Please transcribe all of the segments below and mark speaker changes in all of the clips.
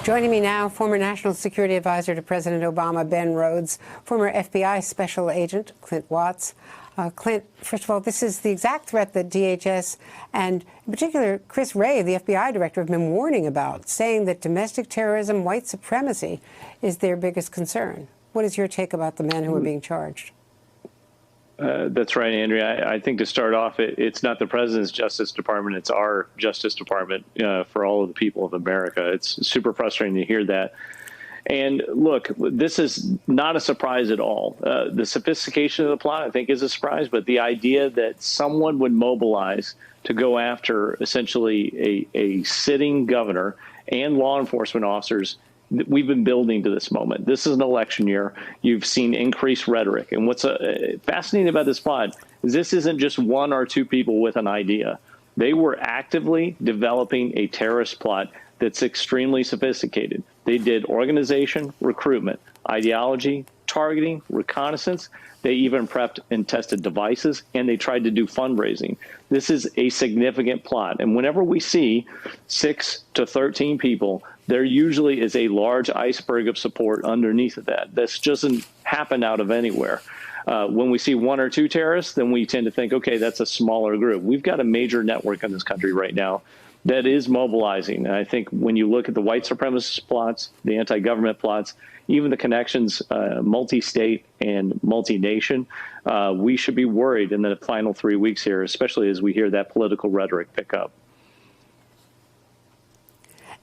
Speaker 1: Joining me now, former National Security Advisor to President Obama, Ben Rhodes, former FBI Special Agent Clint Watts. Clint, first of all, this is the exact threat that DHS and, in particular, Chris Wray, the FBI director, have been warning about, saying that domestic terrorism, white supremacy, is their biggest concern. What is your take about the men who are being charged?
Speaker 2: That's right, Andrea. I think to start off, it's not the president's Justice Department, it's our Justice Department for all of the people of America. It's super frustrating to hear that. And look, this is not a surprise at all. The sophistication of the plot, I think, is a surprise, but the idea that someone would mobilize to go after essentially a sitting governor and law enforcement officers, we've been building to this moment. This is an election year. You've seen increased rhetoric. And what's fascinating about this plot is this isn't just one or two people with an idea. They were actively developing a terrorist plot that's extremely sophisticated. They did organization, recruitment, ideology, targeting, reconnaissance. They even prepped and tested devices, and they tried to do fundraising. This is a significant plot. And whenever we see 6 to 13 people, there usually is a large iceberg of support underneath of that. This doesn't happen out of anywhere. When we see 1 or 2 terrorists, then we tend to think, okay, that's a smaller group. We've got a major network in this country right now that is mobilizing. And I think when you look at the white supremacist plots, the anti-government plots, even the connections, multi-state and multi-nation, we should be worried in the final 3 weeks here, especially as we hear that political rhetoric pick up.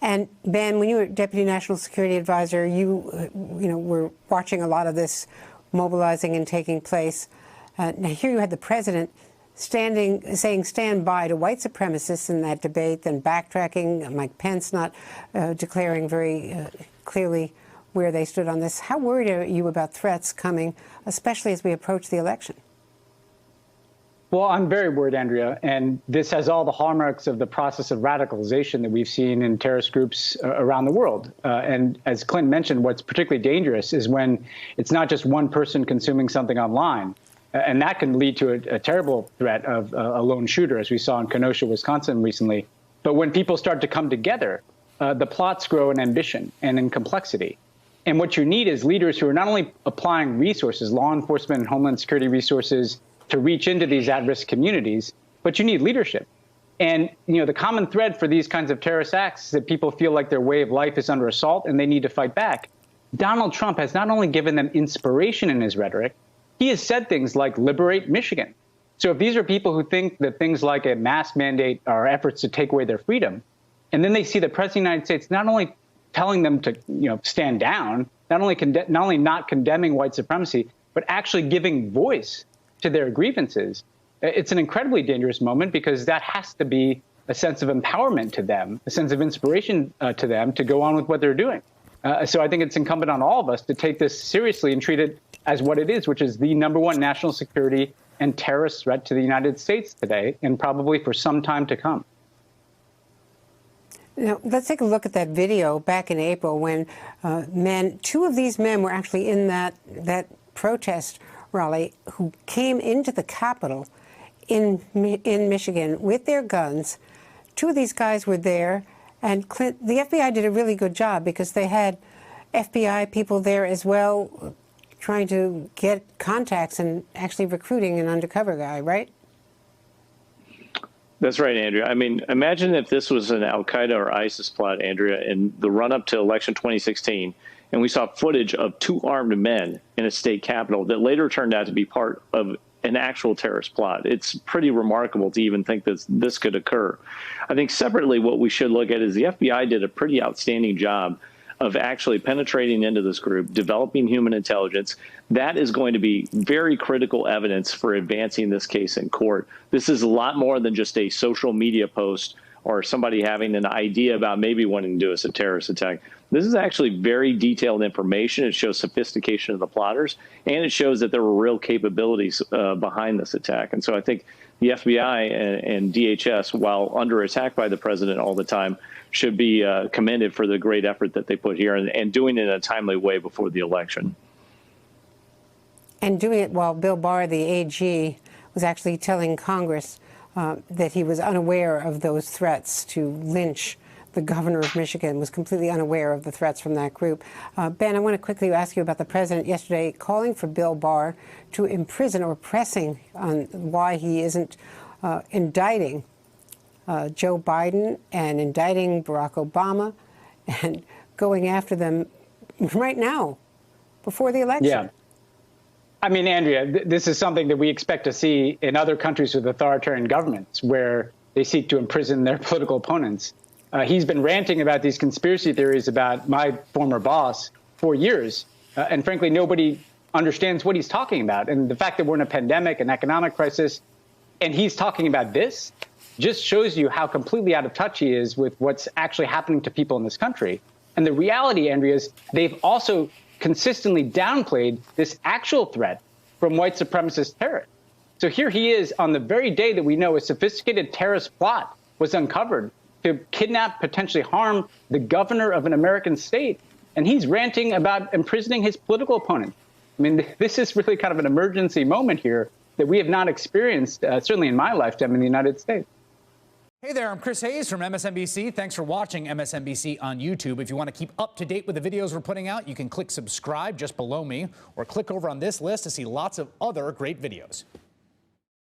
Speaker 1: And Ben, when you were Deputy National Security Advisor, you were watching a lot of this mobilizing and taking place. Now here you had the president saying stand by to white supremacists in that debate, then backtracking, Mike Pence not declaring very clearly where they stood on this. How worried are you about threats coming, especially as we approach the election?
Speaker 3: Well, I'm very worried, Andrea, and this has all the hallmarks of the process of radicalization that we've seen in terrorist groups around the world. And as Clint mentioned, what's particularly dangerous is when it's not just one person consuming something online. And that can lead to a terrible threat of a lone shooter, as we saw in Kenosha, Wisconsin recently. But when people start to come together, the plots grow in ambition and in complexity. And what you need is leaders who are not only applying resources, law enforcement and homeland security resources, to reach into these at-risk communities, but you need leadership. And the common thread for these kinds of terrorist acts is that people feel like their way of life is under assault and they need to fight back. Donald Trump has not only given them inspiration in his rhetoric, he has said things like liberate Michigan. So if these are people who think that things like a mask mandate are efforts to take away their freedom, and then they see the President of the United States not only telling them to stand down, not only not condemning white supremacy, but actually giving voice to their grievances, it's an incredibly dangerous moment because that has to be a sense of empowerment to them, a sense of inspiration to them to go on with what they're doing. So I think it's incumbent on all of us to take this seriously and treat it as what it is, which is the #1 national security and terrorist threat to the United States today and probably for some time to come.
Speaker 1: Now, let's take a look at that video back in April when 2 of these men were actually in that protest rally who came into the Capitol in Michigan with their guns. 2 of these guys were there, and the FBI did a really good job because they had FBI people there as well trying to get contacts and actually recruiting an undercover guy, right?
Speaker 2: That's right, Andrea. I mean, imagine if this was an Al-Qaeda or ISIS plot, Andrea, in the run-up to election 2016, and we saw footage of 2 armed men in a state capitol that later turned out to be part of an actual terrorist plot. It's pretty remarkable to even think that this could occur. I think separately, what we should look at is the FBI did a pretty outstanding job of actually penetrating into this group, developing human intelligence. That is going to be very critical evidence for advancing this case in court. This is a lot more than just a social media post or somebody having an idea about maybe wanting to do a terrorist attack. This is actually very detailed information. It shows sophistication of the plotters, and it shows that there were real capabilities behind this attack. And so I think the FBI and DHS, while under attack by the president all the time, should be commended for the great effort that they put here and doing it in a timely way before the election.
Speaker 1: And doing it while Bill Barr, the AG, was actually telling Congress that he was unaware of those threats to lynch the governor of Michigan was completely unaware of the threats from that group. Ben, I want to quickly ask you about the president yesterday calling for Bill Barr to imprison, or pressing on why he isn't indicting Joe Biden and indicting Barack Obama and going after them right now before the election.
Speaker 3: Yeah. I mean, Andrea, this is something that we expect to see in other countries with authoritarian governments where they seek to imprison their political opponents. He's been ranting about these conspiracy theories about my former boss for years. And frankly, nobody understands what he's talking about. And the fact that we're in a pandemic, an economic crisis, and he's talking about this just shows you how completely out of touch he is with what's actually happening to people in this country. And the reality, Andrea, is they've also consistently downplayed this actual threat from white supremacist terrorists. So here he is on the very day that we know a sophisticated terrorist plot was uncovered to kidnap, potentially harm the governor of an American state. And he's ranting about imprisoning his political opponent. I mean, this is really kind of an emergency moment here that we have not experienced, certainly in my lifetime in the United States.
Speaker 4: Hey there, I'm Chris Hayes from MSNBC. Thanks for watching MSNBC on YouTube. If you want to keep up to date with the videos we're putting out, you can click subscribe just below me, or click over on this list to see lots of other great videos.